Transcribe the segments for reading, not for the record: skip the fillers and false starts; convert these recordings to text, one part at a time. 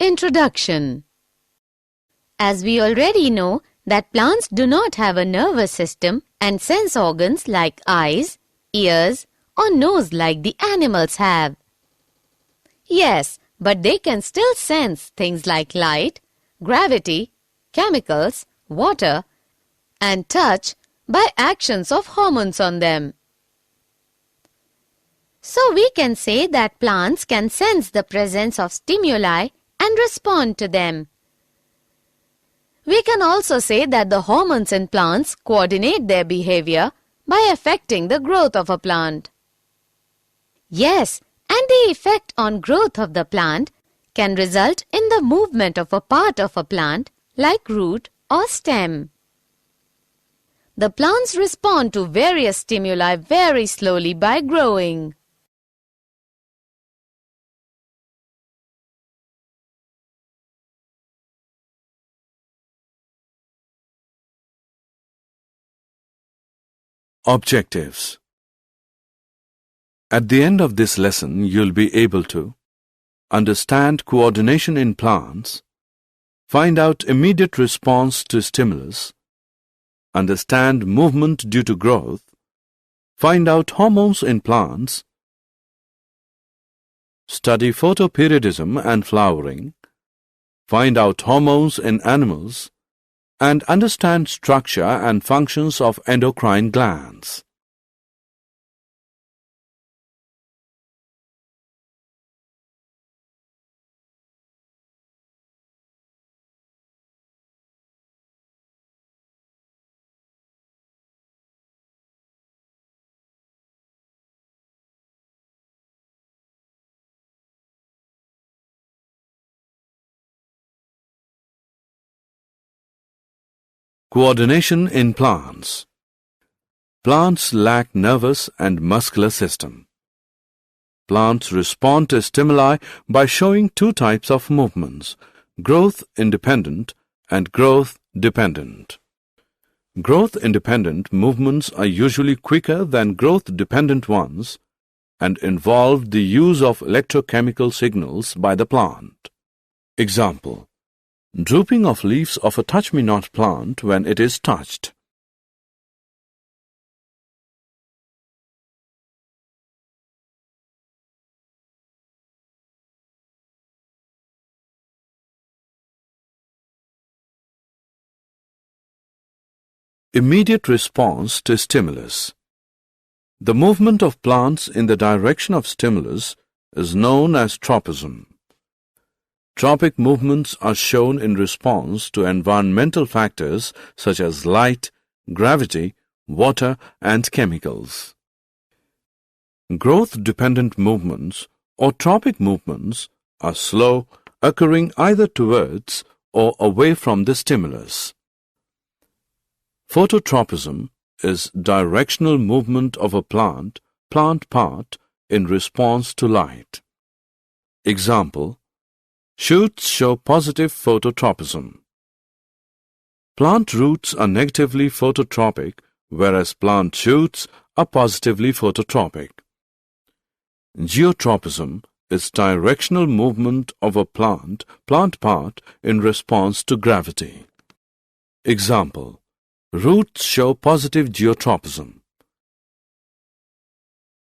Introduction. As we already know that plants do not have a nervous system and sense organs like eyes, ears, or nose like the animals have. Yes, but they can still sense things like light, gravity, chemicals, water, and touch by actions of hormones on them. So we can say that plants can sense the presence of stimuli and respond to them. We can also say that the hormones in plants coordinate their behavior by affecting the growth of a plant. Yes, and the effect on growth of the plant can result in the movement of a part of a plant like root or stem. The plants respond to various stimuli very slowly by growing. Objectives. At the end of this lesson, you'll be able to understand coordination in plants, find out immediate response to stimulus, understand movement due to growth, find out hormones in plants, study photoperiodism and flowering, find out hormones in animals, and understand structure and functions of endocrine glands. Coordination in plants. Plants lack nervous and muscular system. Plants respond to stimuli by showing two types of movements, growth-independent and growth-dependent. Growth-independent movements are usually quicker than growth-dependent ones and involve the use of electrochemical signals by the plant. Example: drooping of leaves of a touch-me-not plant when it is touched. Immediate response to stimulus. The movement of plants in the direction of stimulus is known as tropism. Tropic movements are shown in response to environmental factors such as light, gravity, water, and chemicals. Growth-dependent movements or tropic movements are slow, occurring either towards or away from the stimulus. Phototropism is directional movement of a plant part in response to light. Example: shoots show positive phototropism. Plant roots are negatively phototropic, whereas plant shoots are positively phototropic. Geotropism is directional movement of a plant part in response to gravity. Example: roots show positive geotropism.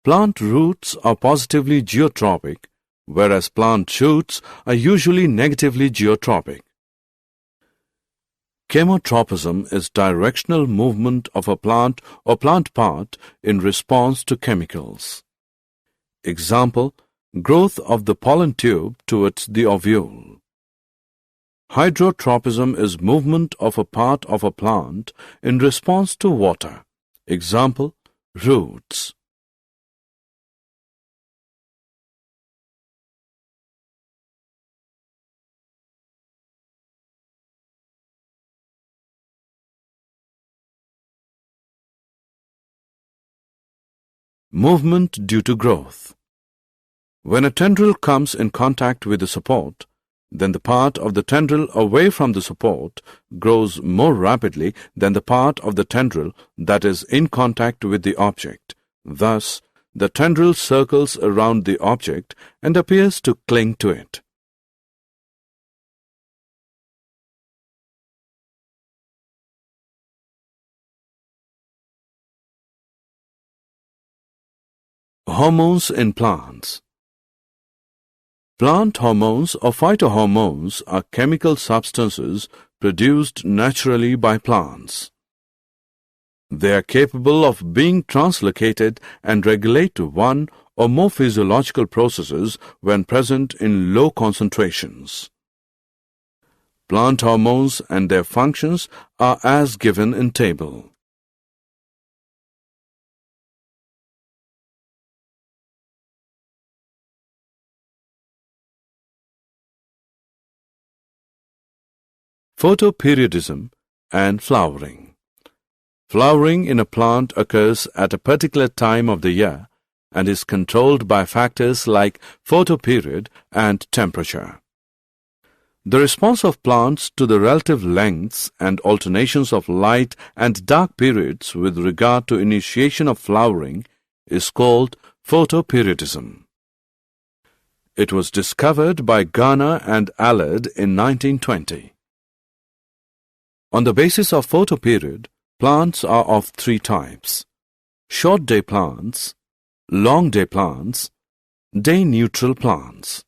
Plant roots are positively geotropic, whereas plant shoots are usually negatively geotropic. Chemotropism is directional movement of a plant or plant part in response to chemicals. Example: growth of the pollen tube towards the ovule. Hydrotropism is movement of a part of a plant in response to water. Example: roots. Movement due to growth. When a tendril comes in contact with the support, then the part of the tendril away from the support grows more rapidly than the part of the tendril that is in contact with the object. Thus, the tendril circles around the object and appears to cling to it. Hormones in plants. Plant hormones or phytohormones are chemical substances produced naturally by plants. They are capable of being translocated and regulate one or more physiological processes when present in low concentrations. Plant hormones and their functions are as given in table. Photoperiodism and flowering. Flowering in a plant occurs at a particular time of the year and is controlled by factors like photoperiod and temperature. The response of plants to the relative lengths and alternations of light and dark periods with regard to initiation of flowering is called photoperiodism. It was discovered by Garner and Allard in 1920. On the basis of photoperiod, plants are of three types: short-day plants, long-day plants, day-neutral plants.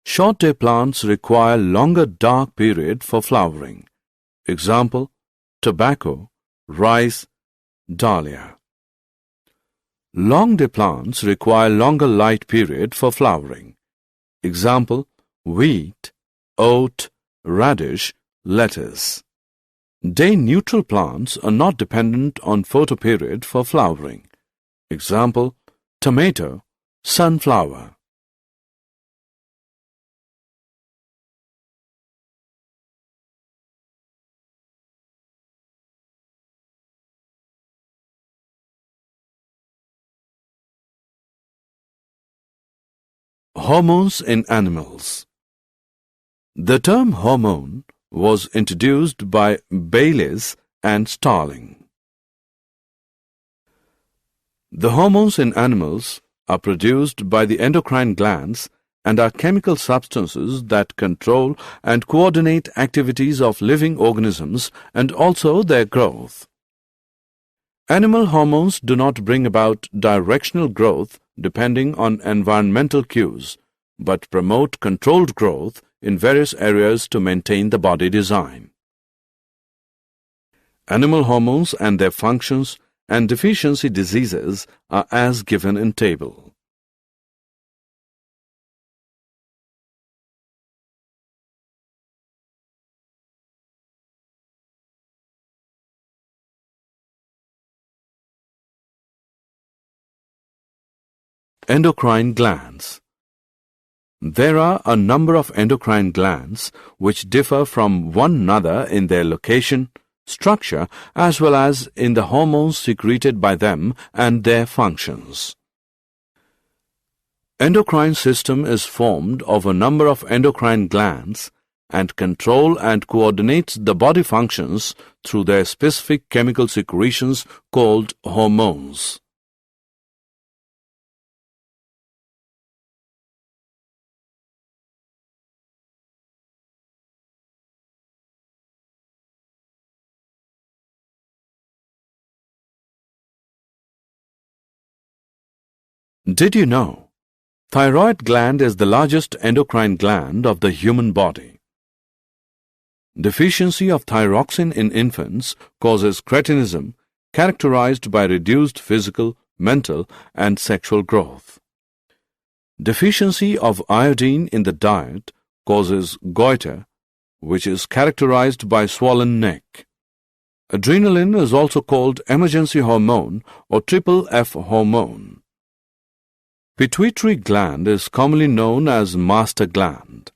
Short-day plants require longer dark period for flowering. Example, tobacco, rice, dahlia. Long-day plants require longer light period for flowering. Example, wheat, oat, radish, lettuce. Day-neutral plants are not dependent on photoperiod for flowering. Example, tomato, sunflower. Hormones in animals. The term hormone was introduced by Bayliss and Starling. The hormones in animals are produced by the endocrine glands and are chemical substances that control and coordinate activities of living organisms and also their growth. Animal hormones do not bring about directional growth depending on environmental cues, but promote controlled growth in various areas to maintain the body design. Animal hormones and their functions and deficiency diseases are as given in table. Endocrine glands. There are a number of endocrine glands which differ from one another in their location, structure, as well as in the hormones secreted by them and their functions. Endocrine system is formed of a number of endocrine glands and control and coordinates the body functions through their specific chemical secretions called hormones. Did you know? Thyroid gland is the largest endocrine gland of the human body. Deficiency of thyroxine in infants causes cretinism, characterized by reduced physical, mental, and sexual growth. Deficiency of iodine in the diet causes goiter, which is characterized by swollen neck. Adrenaline is also called emergency hormone or triple F hormone. Pituitary gland is commonly known as master gland.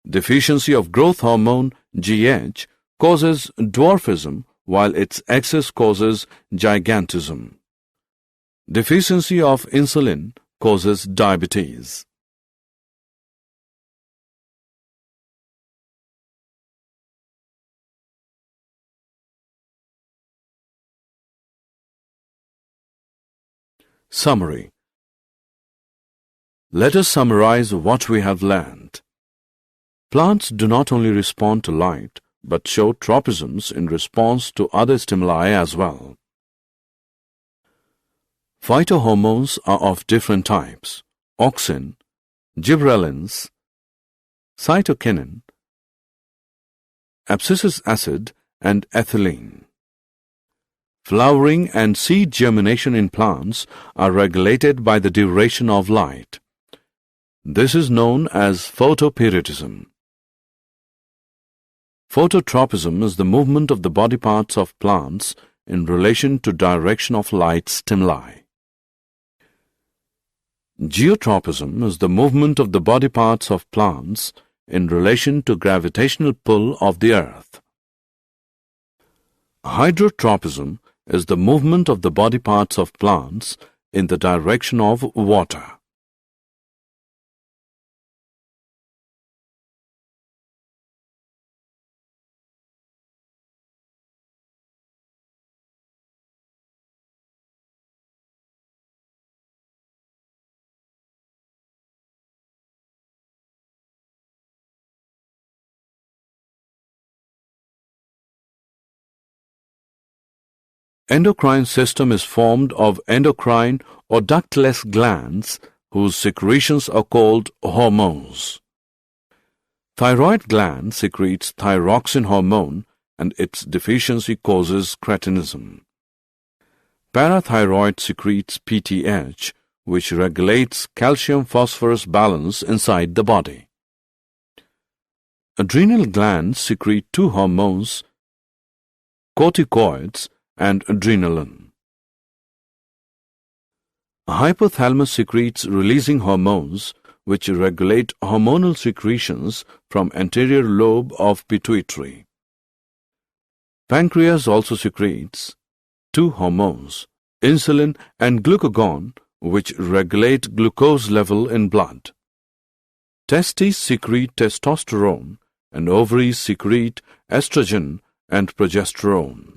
Deficiency of growth hormone, GH, causes dwarfism, while its excess causes gigantism. Deficiency of insulin causes diabetes. Summary. Let us summarize what we have learned. Plants do not only respond to light, but show tropisms in response to other stimuli as well. Phytohormones are of different types: auxin, gibberellins, cytokinin, abscisic acid, and ethylene. Flowering and seed germination in plants are regulated by the duration of light. This is known as photoperiodism. Phototropism is the movement of the body parts of plants in relation to direction of light stimuli. Geotropism is the movement of the body parts of plants in relation to gravitational pull of the earth. Hydrotropism is the movement of the body parts of plants in the direction of water. Endocrine system is formed of endocrine or ductless glands whose secretions are called hormones. Thyroid gland secretes thyroxine hormone and its deficiency causes cretinism. Parathyroid secretes PTH, which regulates calcium-phosphorus balance inside the body. Adrenal glands secrete two hormones, corticoids and adrenaline. Hypothalamus secretes releasing hormones which regulate hormonal secretions from anterior lobe of pituitary. Pancreas also secretes two hormones, insulin and glucagon, which regulate glucose level in blood. Testes secrete testosterone and ovaries secrete estrogen and progesterone.